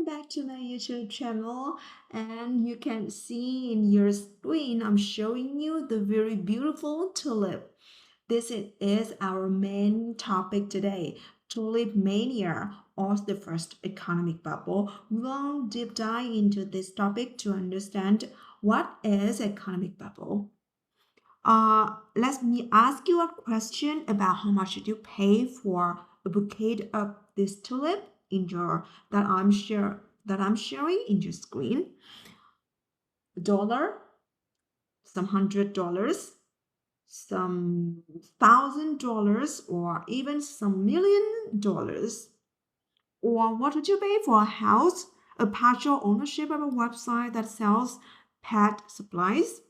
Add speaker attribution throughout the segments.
Speaker 1: back to my YouTube channel, and you can see in your screen I'm showing you the very beautiful tulip. This is our main topic today, tulip mania or the first economic bubble. We'll deep dive into this topic to understand what is economic bubble. Let me ask you a question about how much did you pay for a bouquet of this tulip in your that I'm sharing in your screen. Dollar, some $100, some $1,000, or even some $1,000,000. Or what would you pay for a house, a partial ownership of a website that sells pet supplies?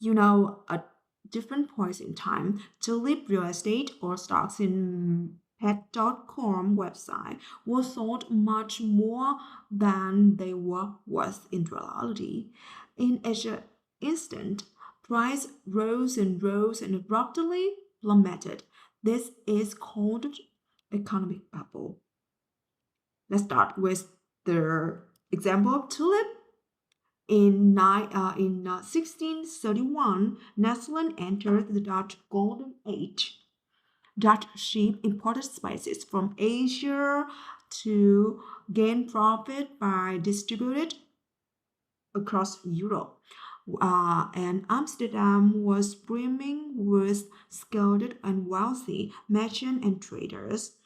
Speaker 1: At different points in time, tulip real estate or stocks in pet.com website were sold much more than they were worth in reality. In each instant, price rose and rose and abruptly plummeted. This is called economic bubble. Let's start with the example of tulip. In 1631, Netherlands entered the Dutch Golden Age. Dutch sheep imported spices from Asia to gain profit by distributed across Europe. And Amsterdam was brimming with skilled and wealthy merchants and traders.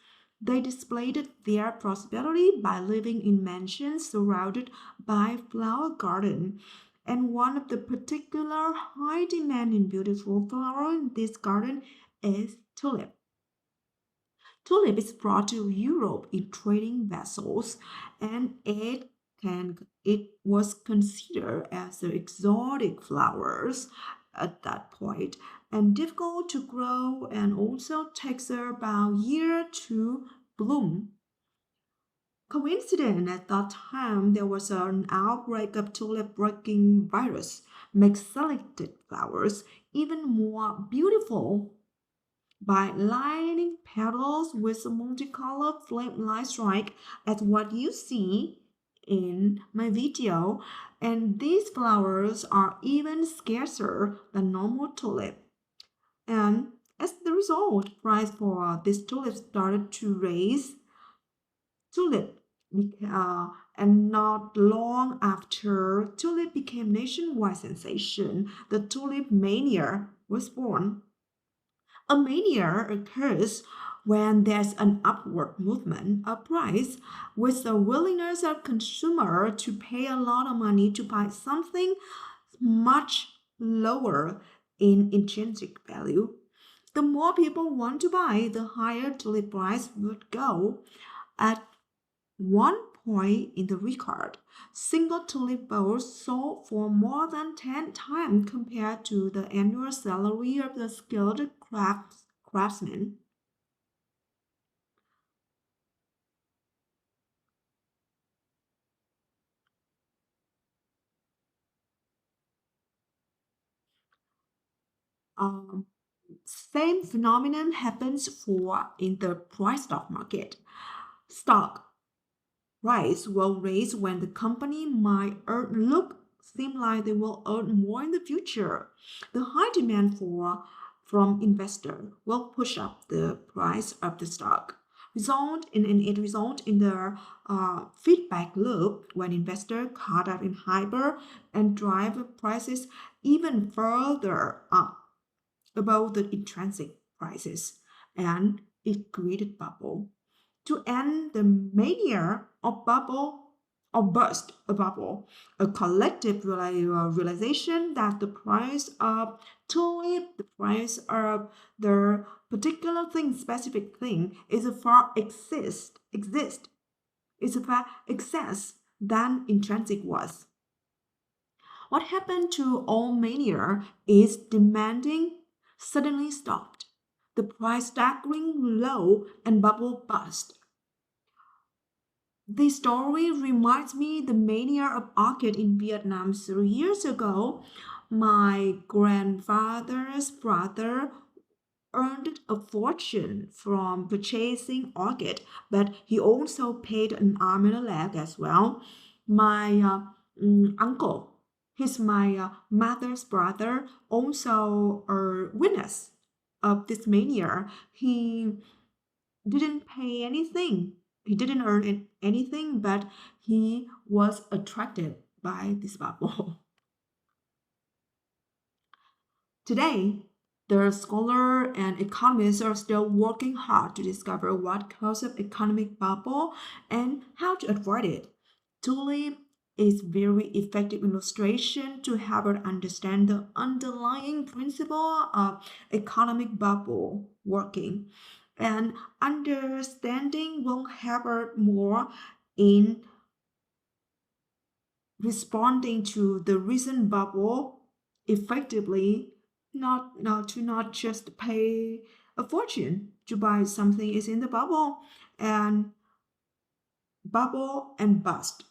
Speaker 1: They displayed their prosperity by living in mansions surrounded by flower garden. And one of the particular high demand in beautiful flower in this garden is tulip. Tulip is brought to Europe in trading vessels, and it was considered as the exotic flowers at that point and difficult to grow and also takes about a year to bloom. Coincident at that time there was an outbreak of tulip breaking virus, makes selected flowers even more beautiful by lining petals with a multicolored flame light strike as what you see in my video, and these flowers are even scarcer than normal tulip. And as the result, price for this tulip started to raise. Tulip and not long after tulip became nationwide sensation, the tulip mania was born. A mania occurs when there's an upward movement of price with the willingness of consumer to pay a lot of money to buy something much lower in intrinsic value. The more people want to buy, the higher tulip price would go. At one point in the record, single tulip bowls sold for more than 10 times compared to the annual salary of the skilled craftsman. Um, Same phenomenon happens for in the price stock market. Stock price will raise when the company might seem like they will earn more in the future. The high demand from investor will push up the price of the stock. Result in the feedback loop when investor caught up in hyper and drive prices even further up above the intrinsic prices, and it created bubble. To end the mania of bubble or burst a bubble, a collective realization that the price of tulip, the price of the particular thing, specific thing, is a far is a far excess than intrinsic was. What happened to all mania is demanding suddenly stopped. The price staggering low and bubble bust. The story reminds me the mania of orchid in Vietnam 3 years ago. My grandfather's brother earned a fortune from purchasing orchid, but he also paid an arm and a leg as well. My uncle, he's my mother's brother, also a witness of this mania. He didn't pay anything. He didn't earn anything, but he was attracted by this bubble. Today, the scholar and economists are still working hard to discover what causes economic bubble and how to avoid it. Tulip is very effective illustration to help us understand the underlying principle of economic bubble working. And understanding will help us more in responding to the recent bubble effectively, not just pay a fortune to buy something is in the bubble, and bubble and bust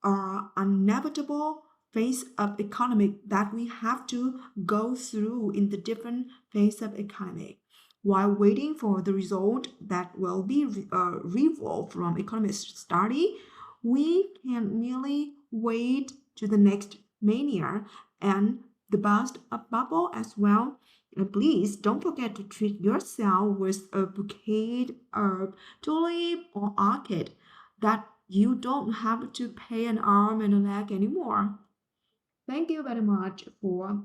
Speaker 1: are inevitable phase of economic that we have to go through in the different phase of economic. While waiting for the result that will be revolved from economist study, we can merely wait to the next mania and the bust of bubble as well. And please don't forget to treat yourself with a bouquet of tulip or orchid that you don't have to pay an arm and a leg anymore. Thank you very much for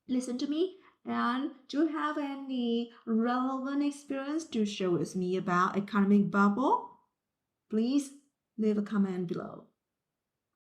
Speaker 1: listening to me. And do you have any relevant experience to share with me about economic bubble? Please leave a comment below.